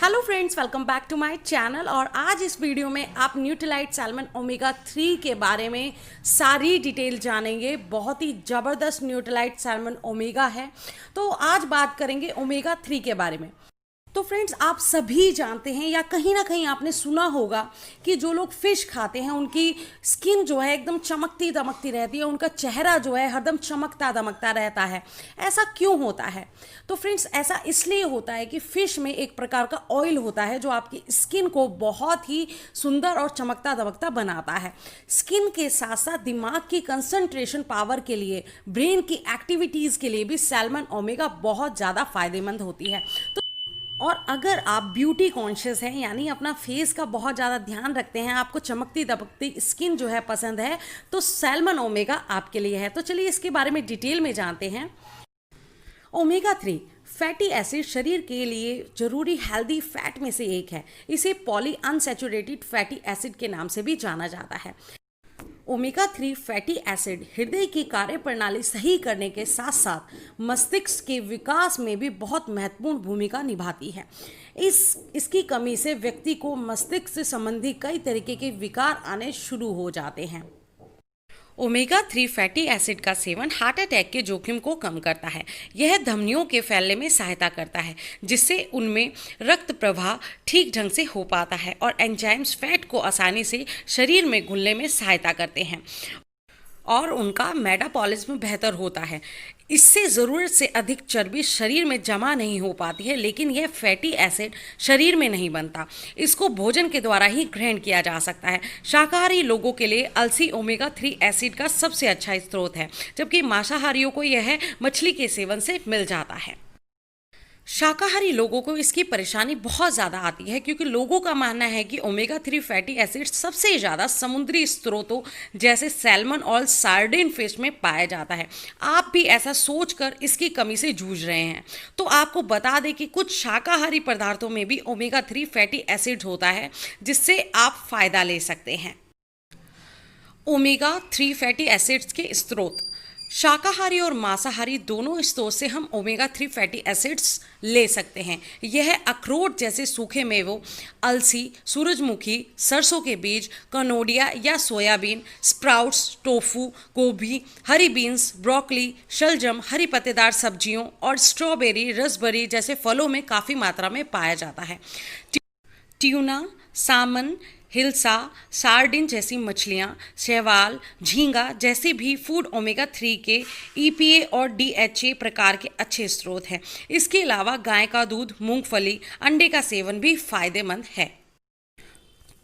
Hello friends, welcome back to my channel. और आज इस वीडियो में आप न्यूट्रिलाइट सैल्मन ओमेगा 3 के बारे में सारी डिटेल जानेंगे। बहुत ही ज़बरदस्त न्यूट्रिलाइट सैल्मन ओमेगा है। तो आज बात करेंगे ओमेगा 3 के बारे में। तो फ्रेंड्स, आप सभी जानते हैं या कहीं ना कहीं आपने सुना होगा कि जो लोग फिश खाते हैं उनकी स्किन जो है एकदम चमकती दमकती रहती है, उनका चेहरा जो है हरदम चमकता दमकता रहता है। ऐसा क्यों होता है? तो फ्रेंड्स, ऐसा इसलिए होता है कि फिश में एक प्रकार का ऑयल होता है जो आपकी स्किन को बहुत ही सुंदर और चमकता दमकता बनाता है। स्किन के साथ साथ दिमाग की कंसंट्रेशन पावर के लिए, ब्रेन की एक्टिविटीज़ के लिए भी सैल्मन ओमेगा बहुत ज़्यादा फायदेमंद होती है। और अगर आप ब्यूटी कॉन्शियस हैं, यानी अपना फेस का बहुत ज़्यादा ध्यान रखते हैं, आपको चमकती दमकती स्किन जो है पसंद है, तो सैल्मन ओमेगा आपके लिए है। तो चलिए इसके बारे में डिटेल में जानते हैं। ओमेगा 3 फैटी एसिड शरीर के लिए जरूरी हेल्दी फैट में से एक है। इसे पॉली अनसैचुरेटेड फैटी एसिड के नाम से भी जाना जाता है। ओमेगा 3 फैटी एसिड हृदय की कार्यप्रणाली सही करने के साथ साथ मस्तिष्क के विकास में भी बहुत महत्वपूर्ण भूमिका निभाती है। इसकी कमी से व्यक्ति को मस्तिष्क से संबंधी कई तरीके के विकार आने शुरू हो जाते हैं। ओमेगा 3 फैटी एसिड का सेवन हार्ट अटैक के जोखिम को कम करता है। यह धमनियों के फैलने में सहायता करता है, जिससे उनमें रक्त प्रवाह ठीक ढंग से हो पाता है और एंजाइम्स फैट को आसानी से शरीर में घुलने में सहायता करते हैं और उनका मेटाबॉलिज्म बेहतर होता है। इससे ज़रूरत से अधिक चर्बी शरीर में जमा नहीं हो पाती है, लेकिन यह फैटी एसिड शरीर में नहीं बनता। इसको भोजन के द्वारा ही ग्रहण किया जा सकता है। शाकाहारी लोगों के लिए अलसी ओमेगा 3 एसिड का सबसे अच्छा स्रोत है, जबकि मांसाहारियों को यह मछली के सेवन से मिल जाता है। शाकाहारी लोगों को इसकी परेशानी बहुत ज़्यादा आती है, क्योंकि लोगों का मानना है कि ओमेगा 3 फैटी एसिड सबसे ज़्यादा समुद्री स्रोतों जैसे सैल्मन और सार्डिन फिश में पाया जाता है। आप भी ऐसा सोचकर इसकी कमी से जूझ रहे हैं, तो आपको बता दें कि कुछ शाकाहारी पदार्थों में भी ओमेगा 3 फैटी एसिड होता है, जिससे आप फ़ायदा ले सकते हैं। ओमेगा 3 फैटी एसिड्स के स्रोत शाकाहारी और मांसाहारी दोनों स्रोत से हम ओमेगा 3 फैटी एसिड्स ले सकते हैं। यह अखरोट जैसे सूखे मेवों, अलसी, सूरजमुखी, सरसों के बीज, कनोडिया या सोयाबीन, स्प्राउट्स, टोफू, गोभी, हरी बीन्स, ब्रोकली, शलजम, हरी पत्तेदार सब्जियों और स्ट्रॉबेरी, रसबेरी जैसे फलों में काफ़ी मात्रा में पाया जाता है। ट्यूना, सामन, हिल्सा, सार्डिन जैसी मछलियाँ, शैवाल, झींगा जैसे भी फूड ओमेगा 3 के EPA और DHA प्रकार के अच्छे स्रोत हैं। इसके अलावा गाय का दूध, मूंगफली, अंडे का सेवन भी फायदेमंद है।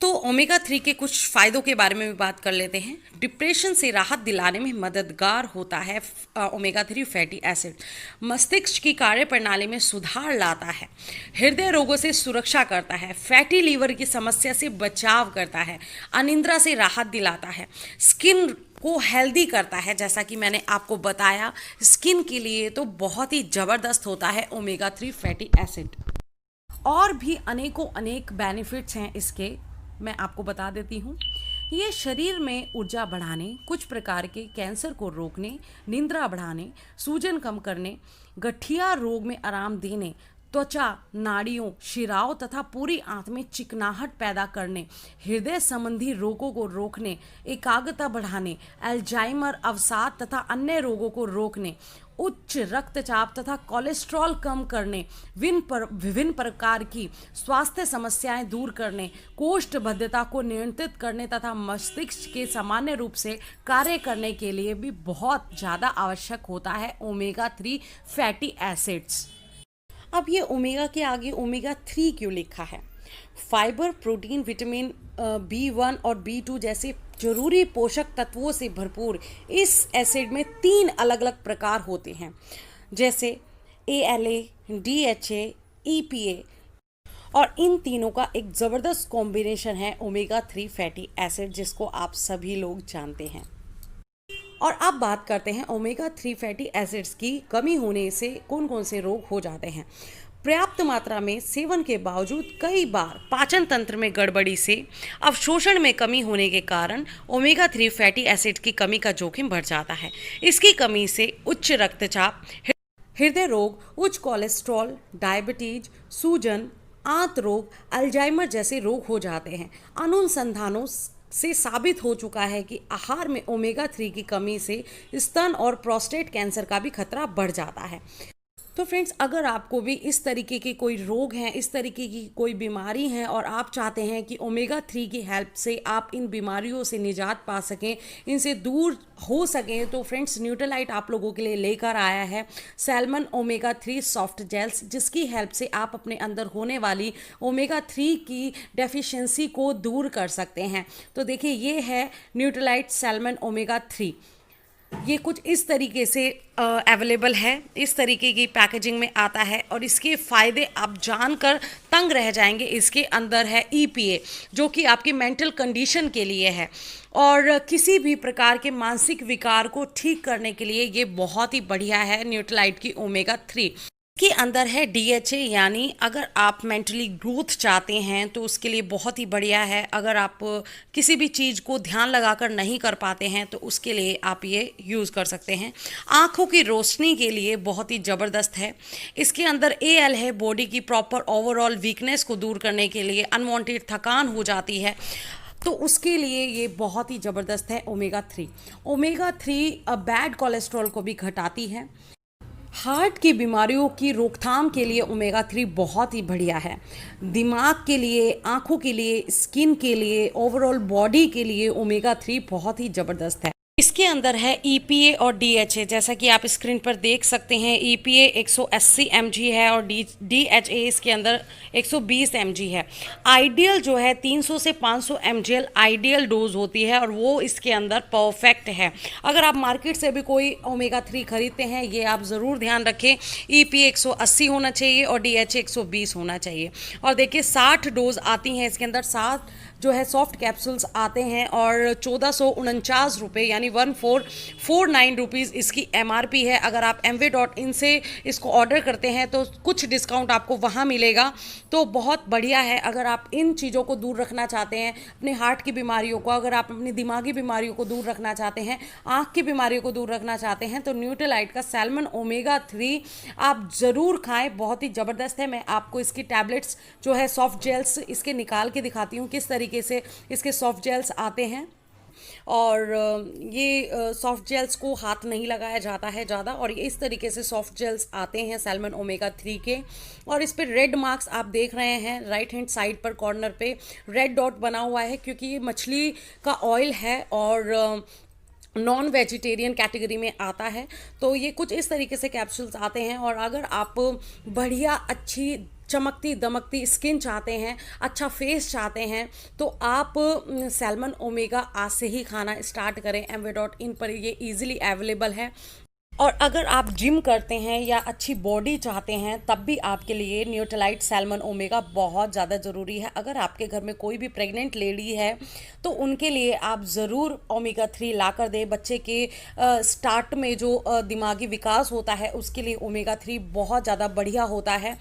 तो ओमेगा 3 के कुछ फ़ायदों के बारे में भी बात कर लेते हैं। डिप्रेशन से राहत दिलाने में मददगार होता है ओमेगा 3 फैटी एसिड। मस्तिष्क की कार्यप्रणाली में सुधार लाता है। हृदय रोगों से सुरक्षा करता है। फैटी लीवर की समस्या से बचाव करता है। अनिद्रा से राहत दिलाता है। स्किन को हेल्दी करता है। जैसा कि मैंने आपको बताया, स्किन के लिए तो बहुत ही ज़बरदस्त होता है ओमेगा 3 फैटी एसिड। और भी अनेक बेनिफिट्स हैं इसके, मैं आपको बता देती हूँ। ये शरीर में ऊर्जा बढ़ाने, कुछ प्रकार के कैंसर को रोकने, निद्रा बढ़ाने, सूजन कम करने, गठिया रोग में आराम देने, त्वचा, नाड़ियों, शिराओं तथा पूरी आंत में चिकनाहट पैदा करने, हृदय संबंधी रोगों को रोकने, एकाग्रता बढ़ाने, अल्जाइमर, अवसाद तथा अन्य रोगों को रोकने, उच्च रक्तचाप तथा कोलेस्ट्रॉल कम करने, विभिन्न प्रकार की स्वास्थ्य समस्याएं दूर करने, कोष्ठबद्धता को नियंत्रित करने तथा मस्तिष्क के सामान्य रूप से कार्य करने के लिए भी बहुत ज़्यादा आवश्यक होता है ओमेगा 3 फैटी एसिड्स। अब ये ओमेगा के आगे ओमेगा 3 क्यों लिखा है? फाइबर, प्रोटीन, विटामिन B1 और B2 जैसे जरूरी पोषक तत्वों से भरपूर इस एसिड में 3 अलग अलग प्रकार होते हैं, जैसे ALA, DHA, EPA, और इन तीनों का एक ज़बरदस्त कॉम्बिनेशन है ओमेगा 3 फैटी एसिड, जिसको आप सभी लोग जानते हैं। और अब बात करते हैं ओमेगा 3 फैटी एसिड्स की कमी होने से कौन कौन से रोग हो जाते हैं। पर्याप्त मात्रा में सेवन के बावजूद कई बार पाचन तंत्र में गड़बड़ी से अवशोषण में कमी होने के कारण ओमेगा 3 फैटी एसिड की कमी का जोखिम बढ़ जाता है। इसकी कमी से उच्च रक्तचाप, हृदय रोग, उच्च कोलेस्ट्रॉल, डायबिटीज, सूजन, आंत रोग, अल्जाइमर जैसे रोग हो जाते हैं। अनुसंधानों से साबित हो चुका है कि आहार में ओमेगा 3 की कमी से स्तन और प्रोस्टेट कैंसर का भी खतरा बढ़ जाता है। तो फ्रेंड्स, अगर आपको भी इस तरीके के कोई रोग हैं, इस तरीके की कोई बीमारी है और आप चाहते हैं कि ओमेगा 3 की हेल्प से आप इन बीमारियों से निजात पा सकें, इनसे दूर हो सकें, तो फ्रेंड्स न्यूट्रिलाइट आप लोगों के लिए लेकर आया है सैल्मन ओमेगा 3 सॉफ्ट जेल्स, जिसकी हेल्प से आप अपने अंदर होने वाली ओमेगा 3 की डेफिशिएंसी को दूर कर सकते हैं। तो देखिए, ये है न्यूट्रिलाइट सैल्मन ओमेगा 3। ये कुछ इस तरीके से अवेलेबल है, इस तरीके की पैकेजिंग में आता है और इसके फ़ायदे आप जानकर तंग रह जाएंगे। इसके अंदर है EPA, जो कि आपकी मेंटल कंडीशन के लिए है और किसी भी प्रकार के मानसिक विकार को ठीक करने के लिए ये बहुत ही बढ़िया है न्यूट्रिलाइट की ओमेगा 3। के अंदर है DHA, यानी अगर आप मेंटली ग्रोथ चाहते हैं तो उसके लिए बहुत ही बढ़िया है। अगर आप किसी भी चीज़ को ध्यान लगाकर नहीं कर पाते हैं तो उसके लिए आप ये यूज़ कर सकते हैं। आँखों की रोशनी के लिए बहुत ही ज़बरदस्त है। इसके अंदर AL है, बॉडी की प्रॉपर ओवरऑल वीकनेस को दूर करने के लिए, अनवांटेड थकान हो जाती है तो उसके लिए ये बहुत ही ज़बरदस्त है ओमेगा 3। ओमेगा 3 बैड कोलेस्ट्रॉल को भी घटाती है। हार्ट की बीमारियों की रोकथाम के लिए ओमेगा 3 बहुत ही बढ़िया है। दिमाग के लिए, आँखों के लिए, स्किन के लिए, ओवरऑल बॉडी के लिए ओमेगा 3 बहुत ही ज़बरदस्त है। इसके अंदर है EPA और DHA, जैसा कि आप स्क्रीन पर देख सकते हैं। EPA 180 mg है और DHA इसके अंदर 120 mg है। आइडियल जो है 300 से 500 mg आइडियल डोज होती है और वो इसके अंदर परफेक्ट है। अगर आप मार्केट से भी कोई ओमेगा 3 खरीदते हैं, ये आप ज़रूर ध्यान रखें, EPA 180 होना चाहिए और DHA 120 होना चाहिए। और देखिए 60 डोज आती हैं इसके अंदर, 7 जो है सॉफ्ट कैप्सूल्स आते हैं और 1449 रुपये यानी 1449 रुपीज़ इसकी MRP है। अगर आप amway.in से इसको ऑर्डर करते हैं तो कुछ डिस्काउंट आपको वहाँ मिलेगा, तो बहुत बढ़िया है। अगर आप इन चीज़ों को दूर रखना चाहते हैं, अपने हार्ट की बीमारियों को, अगर आप अपनी दिमागी बीमारियों को दूर रखना चाहते हैं, आँख की बीमारियों को दूर रखना चाहते हैं, तो न्यूट्रिलाइट का सैल्मन ओमेगा 3 आप ज़रूर खाएँ, बहुत ही ज़बरदस्त है। मैं आपको इसकी टैबलेट्स जो है सॉफ्ट जेल्स इसके निकाल के दिखाती हूँ किस तरीके से इसके सॉफ्ट जेल्स आते हैं। और ये सॉफ्ट जेल्स को हाथ नहीं लगाया जाता है ज़्यादा, और ये इस तरीके से सॉफ्ट जेल्स आते हैं सैल्मन ओमेगा 3 के। और इस पे रेड मार्क्स आप देख रहे हैं, राइट हैंड साइड पर कॉर्नर पे रेड डॉट बना हुआ है, क्योंकि ये मछली का ऑयल है और नॉन वेजिटेरियन कैटेगरी में आता है। तो ये कुछ इस तरीके से कैप्सूल्स आते हैं। और अगर आप बढ़िया अच्छी चमकती दमकती स्किन चाहते हैं, अच्छा फेस चाहते हैं, तो आप सैल्मन ओमेगा आज से ही खाना स्टार्ट करें। amway.in पर ये इजीली अवेलेबल है। और अगर आप जिम करते हैं या अच्छी बॉडी चाहते हैं, तब भी आपके लिए न्यूट्रिलाइट सैल्मन ओमेगा बहुत ज़्यादा ज़रूरी है। अगर आपके घर में कोई भी प्रेग्नेंट लेडी है तो उनके लिए आप ज़रूर ओमेगा 3 ला कर दें। बच्चे के स्टार्ट में जो दिमागी विकास होता है उसके लिए ओमेगा 3 बहुत ज़्यादा बढ़िया होता है।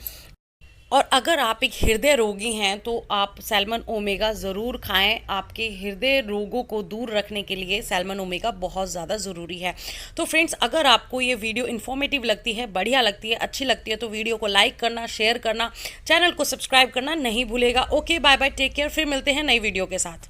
और अगर आप एक हृदय रोगी हैं तो आप सैल्मन ओमेगा ज़रूर खाएं। आपके हृदय रोगों को दूर रखने के लिए सैल्मन ओमेगा बहुत ज़्यादा ज़रूरी है। तो फ्रेंड्स, अगर आपको ये वीडियो इन्फॉर्मेटिव लगती है, बढ़िया लगती है, अच्छी लगती है, तो वीडियो को लाइक करना, शेयर करना, चैनल को सब्सक्राइब करना नहीं भूलेगा। Okay, bye bye, take care. फिर मिलते हैं नई वीडियो के साथ।